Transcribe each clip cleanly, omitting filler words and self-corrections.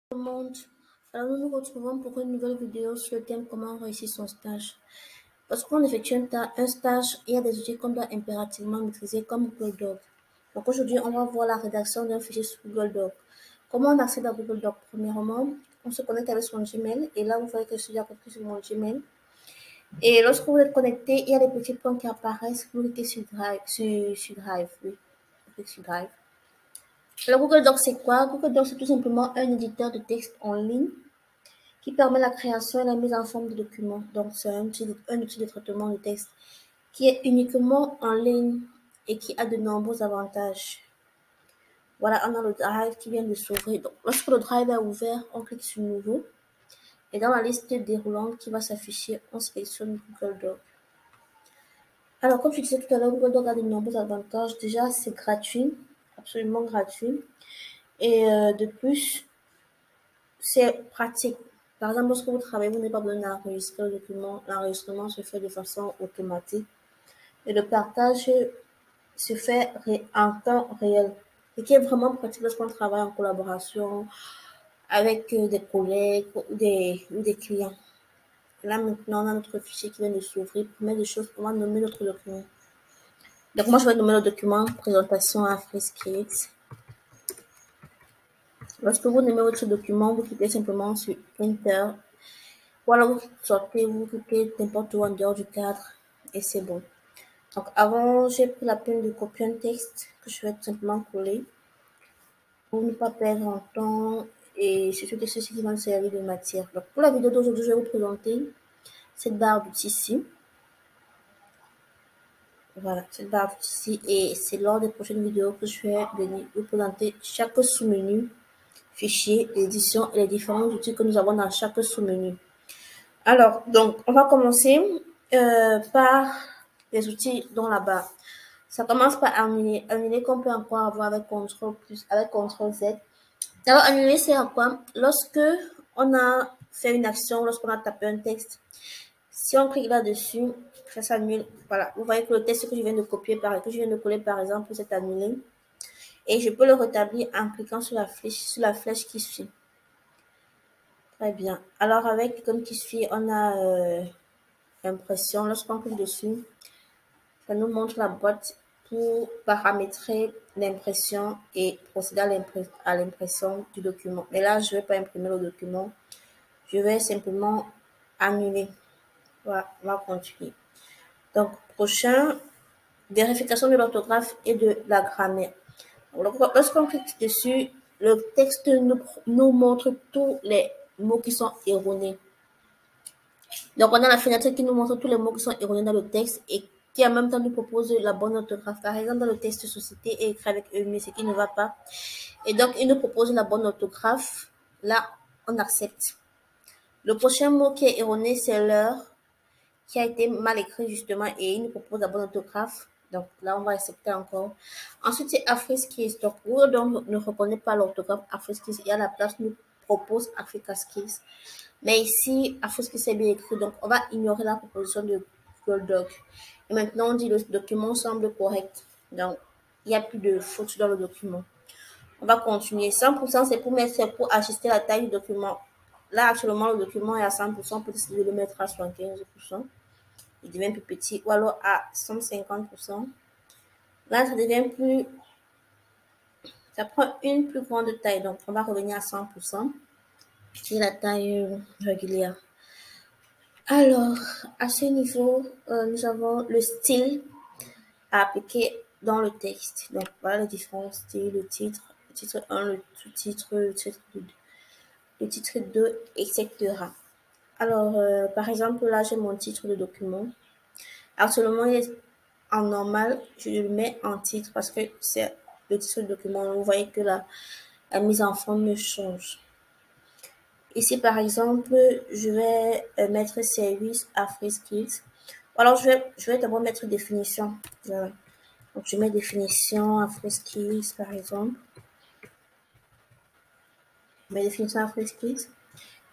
Tout le monde, alors nous nous retrouvons pour une nouvelle vidéo sur le thème comment réussir son stage. Lorsqu'on effectue un stage, il y a des outils qu'on doit impérativement maîtriser comme Google Doc. Donc aujourd'hui, on va voir la rédaction d'un fichier sur Google Doc. Comment on accède à Google Doc? Premièrement, on se connecte avec son Gmail et là, vous voyez que je suis déjà connecté sur mon Gmail. Et lorsque vous êtes connecté, il y a des petits points qui apparaissent. Vous cliquez sur Drive, sur Drive, oui. Vous cliquez sur Drive. Alors Google Doc, c'est quoi? Google Doc, c'est tout simplement un éditeur de texte en ligne qui permet la création et la mise en forme de documents. Donc, c'est un outil de traitement de texte qui est uniquement en ligne et qui a de nombreux avantages. Voilà, on a le Drive qui vient de s'ouvrir. Donc, lorsque le Drive est ouvert, on clique sur Nouveau. Et dans la liste déroulante qui va s'afficher, on sélectionne Google Doc. Alors, comme je disais tout à l'heure, Google Doc a de nombreux avantages. Déjà, c'est gratuit, absolument gratuit. Et de plus, c'est pratique. Par exemple, lorsque vous travaillez, vous n'avez pas besoin d'enregistrer le document. L'enregistrement se fait de façon automatique. Et le partage se fait en temps réel. Ce qui est vraiment pratique lorsqu'on travaille en collaboration avec des collègues ou des clients. Là, maintenant, on a notre fichier qui vient de s'ouvrir. Première des choses, on va nommer notre document. Donc, moi, je vais nommer le document présentation à Friskix. Lorsque vous nommez votre document, vous cliquez simplement sur Enter. Voilà, vous sortez, vous cliquez n'importe où en dehors du cadre et c'est bon. Donc avant, j'ai pris la peine de copier un texte que je vais tout simplement coller pour ne pas perdre en temps et c'est surtout ceci qui va me servir de matière. Donc pour la vidéo d'aujourd'hui, je vais vous présenter cette barre d'outils ici. Voilà, cette barre d'outils ici et c'est lors des prochaines vidéos que je vais venir vous présenter chaque sous-menu, fichier, édition et les différents outils que nous avons dans chaque sous-menu. Alors, donc, on va commencer par les outils dans la barre. Ça commence par annuler. Annuler qu'on peut encore avoir avec CTRL plus, avec CTRL Z. Alors, annuler, c'est à quoi? Lorsque on a fait une action, lorsqu'on a tapé un texte, si on clique là-dessus, ça s'annule. Voilà, vous voyez que le texte que je viens de copier, que je viens de coller par exemple, c'est annulé. Et je peux le rétablir en cliquant sur la flèche qui suit. Très bien. Alors, avec l'icône qui suit, on a impression. Lorsqu'on clique dessus, ça nous montre la boîte pour paramétrer l'impression et procéder à l'impression du document. Mais là, je ne vais pas imprimer le document. Je vais simplement annuler. Voilà, on va continuer. Donc, prochain, vérification de l'orthographe et de la grammaire. Lorsqu'on clique dessus, le texte nous montre tous les mots qui sont erronés. Donc, on a la fenêtre qui nous montre tous les mots qui sont erronés dans le texte et qui en même temps nous propose la bonne orthographe. Par exemple, dans le texte société est écrit avec E, ce qui ne va pas. Et donc, il nous propose la bonne orthographe. Là, on accepte. Le prochain mot qui est erroné, c'est l'heure, qui a été mal écrit justement et il nous propose la bonne orthographe. Donc là, on va accepter encore. Ensuite, c'est Afriskis. Donc, Word ne reconnaît pas l'orthographe Afriskis et à la place, nous propose Afrikaskis. Mais ici, Afriskis est bien écrit, donc on va ignorer la proposition de Google Doc. Et maintenant, on dit le document semble correct. Donc, il n'y a plus de faute dans le document. On va continuer. 100%, c'est pour ajuster la taille du document. Là, actuellement, le document est à 100%. On peut décider de le mettre à 75%. Il devient plus petit. Ou alors à 150%. Là, ça devient plus... Ça prend une plus grande taille. Donc, on va revenir à 100%. Qui est la taille régulière. Alors, à ce niveau, nous avons le style à appliquer dans le texte. Donc, voilà les différents styles, le titre 1, le sous-titre, le titre 2, etc. Alors, par exemple, là, j'ai mon titre de document. Actuellement, il est en normal. Je le mets en titre parce que c'est le titre du document. Vous voyez que la mise en forme change. Ici, par exemple, je vais mettre service à Friskills. Alors, je vais d'abord mettre définition. Voilà. Donc, je mets définition à Friskills, par exemple. Je mets définition à Friskills.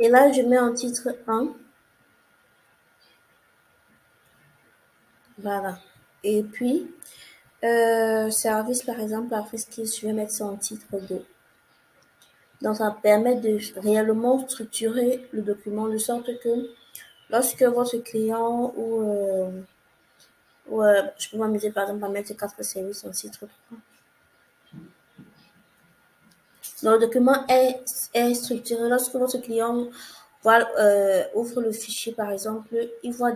Et là, je mets en titre 1. Voilà. Et puis, service, par exemple, à Friskills, je vais mettre ça en titre 2. Donc, ça permet de réellement structurer le document de sorte que lorsque votre client je peux m'amuser par exemple à mettre 4 services en titre 3. Donc, le document est structuré. Lorsque votre client ouvre le fichier, par exemple, il voit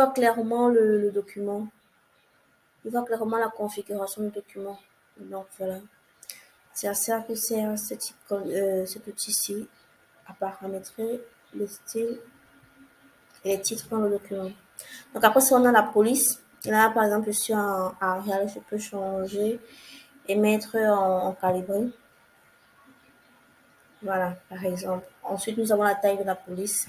clairement le document. Il voit clairement la configuration du document. Donc, voilà. C'est à ça que sert cet outil-ci, à paramétrer le style et les titres dans le document. Donc, après, si on a la police, là, par exemple, je suis en Arial, je peux changer et mettre en calibré. Voilà, par exemple. Ensuite, nous avons la taille de la police.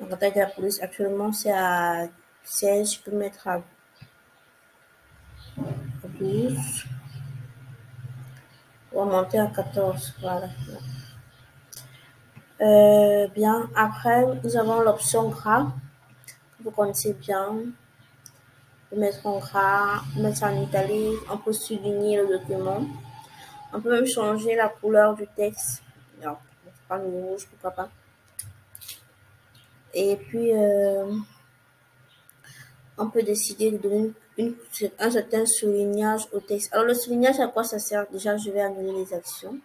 Donc, la taille de la police, actuellement, c'est à 16. Je peux mettre à 12. Ou monter à 14. Voilà. Bien. Après, nous avons l'option gras. Vous connaissez bien. On peut mettre en gras, mettre en italique. On peut souligner le document. On peut même changer la couleur du texte. Non, pas le rouge, pourquoi pas. Et puis, on peut décider de donner un certain soulignage au texte. Alors, le soulignage, à quoi ça sert? Déjà, je vais annuler les actions.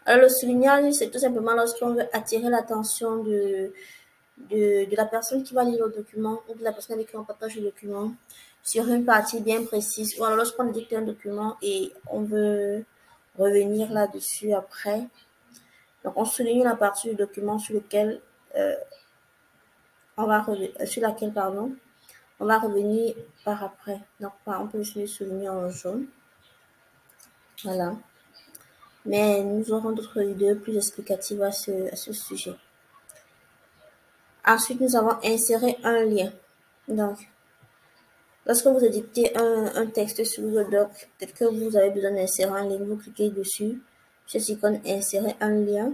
Alors, le soulignage, c'est tout simplement lorsqu'on veut attirer l'attention de la personne qui va lire le document ou de la personne avec qui on partage le document sur une partie bien précise. Ou alors, lorsqu'on dicte un document et on veut revenir là-dessus après. Donc, on souligne la partie du document sur laquelle on va revenir par après. Donc, par exemple, je vais souligner en jaune. Voilà. Mais nous aurons d'autres vidéos plus explicatives à ce sujet. Ensuite, nous avons inséré un lien. Donc, lorsque vous éditez un texte sur Google Doc, peut-être que vous avez besoin d'insérer un lien, vous cliquez dessus, cette icône insérer un lien,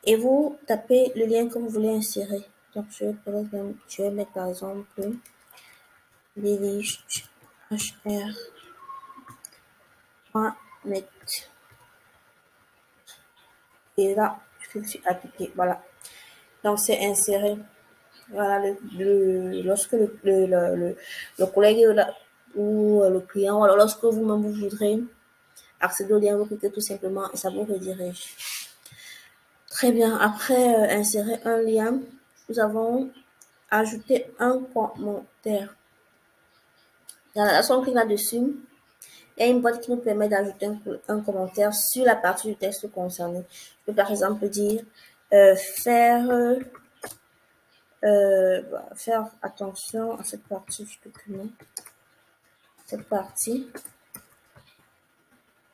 et vous tapez le lien que vous voulez insérer. Donc, je vais mettre par exemple lilyhr.net. Et là, je suis appliqué. Voilà. Donc, c'est inséré. Voilà, lorsque le collègue ou le client, alors lorsque vous-même vous voudrez accéder au lien, vous cliquez tout simplement et ça vous redirige. Très bien. Après insérer un lien, nous avons ajouté un commentaire. Lorsqu'on clique là-dessus, il y a une boîte qui nous permet d'ajouter un commentaire sur la partie du texte concernée. Je peux par exemple dire faire attention à cette partie du document. Cette partie.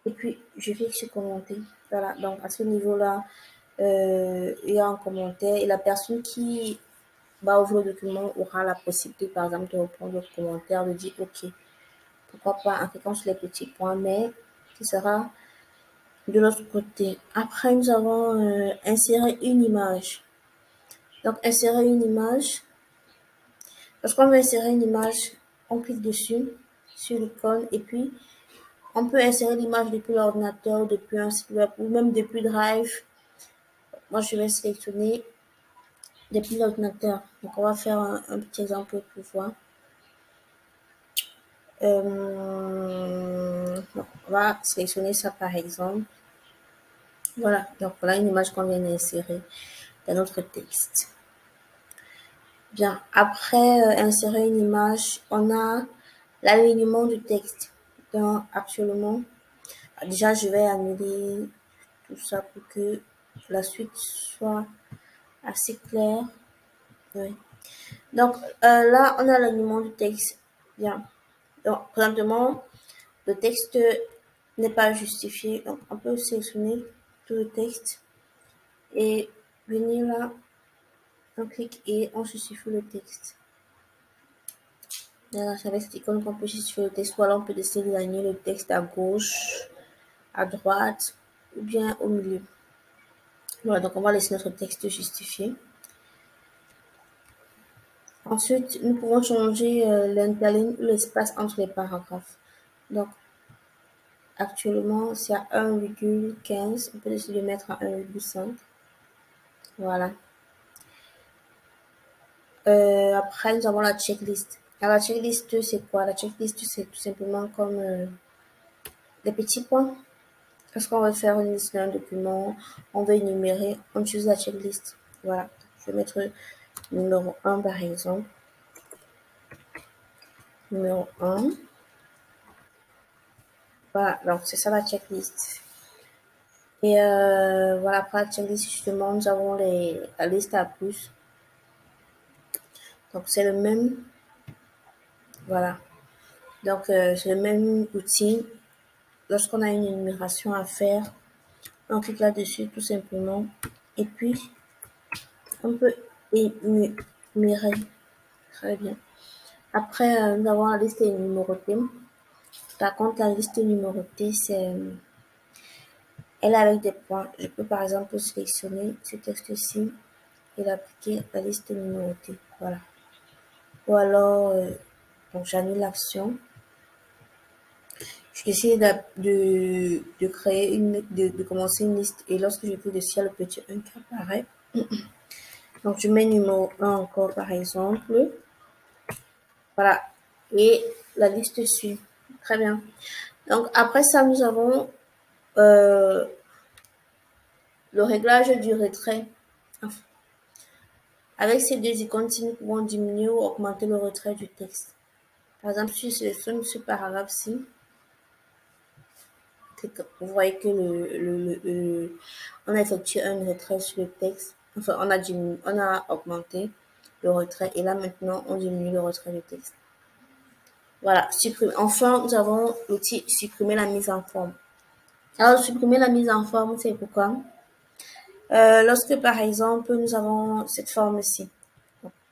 Et puis, je vais sur commenter. Voilà, donc à ce niveau-là, il y a un commentaire et la personne qui va ouvrir le document aura la possibilité, par exemple, de reprendre le commentaire, de dire OK, pourquoi pas en cliquant sur les petits points, mais qui sera de l'autre côté. Après, nous avons inséré une image. Donc, insérer une image. Lorsqu'on veut insérer une image, on clique dessus, sur l'icône, et puis on peut insérer l'image depuis l'ordinateur, depuis un site web ou même depuis Drive. Moi, je vais sélectionner depuis l'ordinateur. Donc, on va faire un petit exemple pour voir. Donc, on va sélectionner ça par exemple. Voilà, donc voilà une image qu'on vient d'insérer dans notre texte. Bien, après insérer une image, on a l'alignement du texte. Donc, actuellement, déjà, je vais annuler tout ça pour que la suite soit assez claire. Oui. Donc, là, on a l'alignement du texte. Bien. Donc, présentement, le texte n'est pas justifié. Donc, on peut sélectionner tout le texte et venir là, on clique et on justifie le texte. Là, c'est avec cette icône qu'on peut justifier le texte. Ou alors, on peut décider d'aligner le texte à gauche, à droite ou bien au milieu. Voilà, donc on va laisser notre texte justifié. Ensuite, nous pouvons changer l'interligne ou l'espace entre les paragraphes. Donc, Actuellement, c'est à 1,15. On peut décider de mettre à 1,5. Voilà. Après, nous avons la checklist. Alors, la checklist, c'est quoi? La checklist, c'est tout simplement comme des petits points. Lorsqu'on veut faire une liste d'un document, on veut énumérer, on utilise la checklist. Voilà. Je vais mettre numéro 1 par exemple. Numéro 1. Voilà, donc c'est ça la checklist. Et voilà, après la checklist, justement, nous avons la liste à plus. Donc c'est le même, voilà. Donc c'est le même outil. Lorsqu'on a une énumération à faire, on clique là-dessus tout simplement. Et puis, on peut énumérer. Très bien. Après, nous avons la liste numérotée. Par contre, la liste numérotée, elle est avec des points. Je peux par exemple sélectionner ce texte-ci et l'appliquer à la liste numérotée. Voilà. Ou alors, donc j'annule l'action. Je décide de créer de commencer une liste et lorsque je clique dessus, il y a le petit 1 qui apparaît. Donc je mets numéro 1 encore par exemple. Voilà. Et la liste suit. Très bien. Donc après ça, nous avons euh, le réglage du retrait. Avec ces deux icônes, nous pouvons diminuer ou augmenter le retrait du texte. Par exemple, si je sélectionne ce paragraphe-ci, vous voyez que on a effectué un retrait sur le texte. Enfin, on a augmenté le retrait et là maintenant, on diminue le retrait du texte. Voilà, supprimer. Enfin, nous avons l'outil supprimer la mise en forme. Alors, supprimer la mise en forme, c'est pourquoi lorsque, par exemple, nous avons cette forme-ci,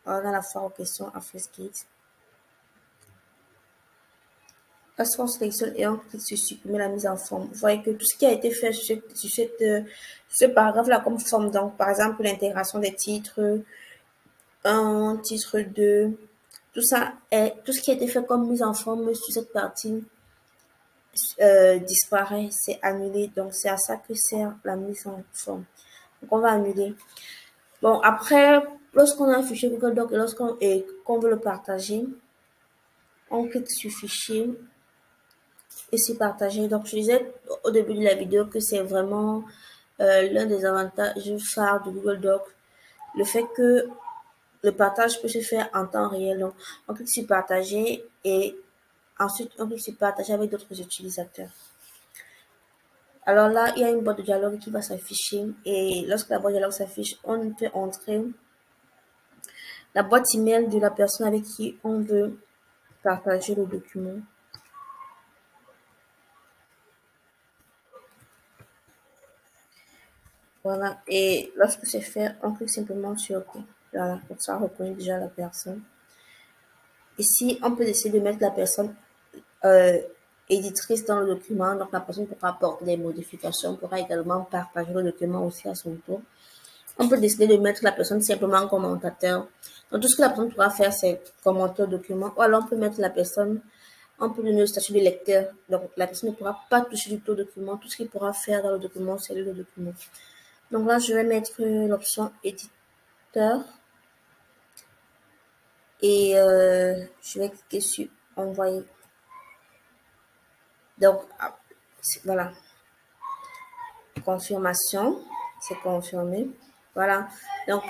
on a la foire aux questions à Fresskit. Lorsqu'on sélectionne et on clique sur supprimer la mise en forme, vous voyez que tout ce qui a été fait sur ce paragraphe-là comme forme, donc par exemple l'intégration des titres 1, titre 2, tout ça est, tout ce qui a été fait comme mise en forme sur cette partie disparaît, c'est annulé. Donc c'est à ça que sert la mise en forme. Donc on va annuler. Bon, après, lorsqu'on a un fichier Google Doc et qu'on veut le partager, on clique sur fichier et c'est partagé. Donc je disais au début de la vidéo que c'est vraiment l'un des avantages phares de Google Doc, le fait que le partage peut se faire en temps réel. Donc on clique sur partager et ensuite on clique sur partager avec d'autres utilisateurs. Alors là, il y a une boîte de dialogue qui va s'afficher et lorsque la boîte de dialogue s'affiche, on peut entrer la boîte email de la personne avec qui on veut partager le document. Voilà, et lorsque c'est fait, on clique simplement sur OK. Voilà, donc ça reconnaît déjà la personne. Ici, on peut décider de mettre la personne euh, éditrice dans le document. Donc, la personne pourra apporter des modifications, pourra également partager le document aussi à son tour. On peut décider de mettre la personne simplement commentateur. Donc, tout ce que la personne pourra faire, c'est commenter le document. Ou alors, on peut mettre la personne, on peut donner le statut de lecteur. Donc, la personne ne pourra pas toucher du tout au document. Tout ce qu'il pourra faire dans le document, c'est le document. Donc là, je vais mettre l'option éditeur. Et je vais cliquer sur envoyer. Donc, voilà. Confirmation. C'est confirmé. Voilà. Donc,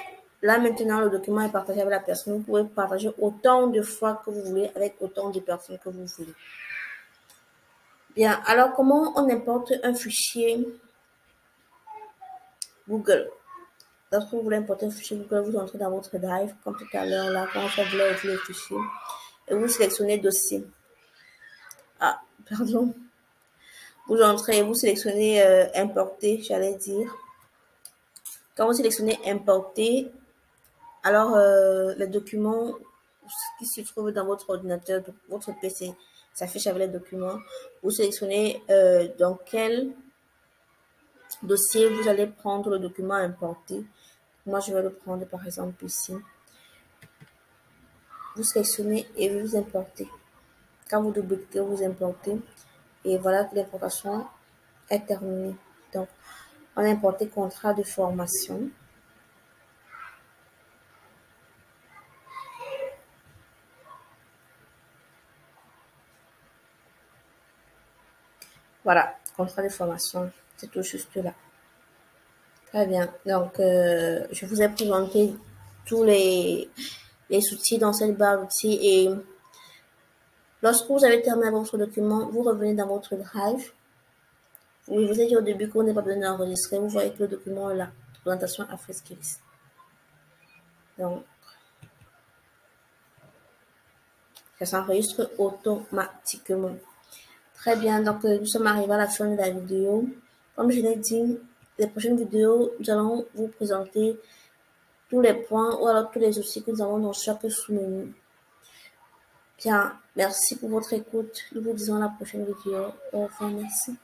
là, maintenant, le document est partagé avec la personne. Vous pouvez partager autant de fois que vous voulez avec autant de personnes que vous voulez. Bien. Alors, comment on importe un fichier Google? Lorsque vous voulez importer un fichier Google, vous entrez dans votre Drive, comme tout à l'heure, là, quand on voulait ouvrir le fichier. Et vous sélectionnez dossier. Ah, pardon. Vous entrez, vous sélectionnez importer, j'allais dire. Quand vous sélectionnez importer, alors les documents qui se trouvent dans votre ordinateur, votre PC, s'affiche avec les documents. Vous sélectionnez dans quel dossier vous allez prendre le document importé. Moi, je vais le prendre par exemple ici. Vous sélectionnez et vous importez. Quand vous double-cliquez, vous importez. Et voilà que l'importation est terminée. Donc, on a importé contrat de formation. Voilà, contrat de formation, c'est tout juste là. Très bien. Donc, je vous ai présenté tous les outils dans cette barre d'outils et lorsque vous avez terminé votre document, vous revenez dans votre Drive. Oui, vous avez dit au début qu'on n'est pas besoin d'enregistrer. Vous voyez que le document est là. Présentation AfriSkills. Donc, ça s'enregistre automatiquement. Très bien. Donc, nous sommes arrivés à la fin de la vidéo. Comme je l'ai dit, les prochaines vidéos, nous allons vous présenter tous les points ou alors tous les outils que nous avons dans chaque sous-menu. Bien, merci pour votre écoute. Nous vous disons à la prochaine vidéo. Au revoir, merci.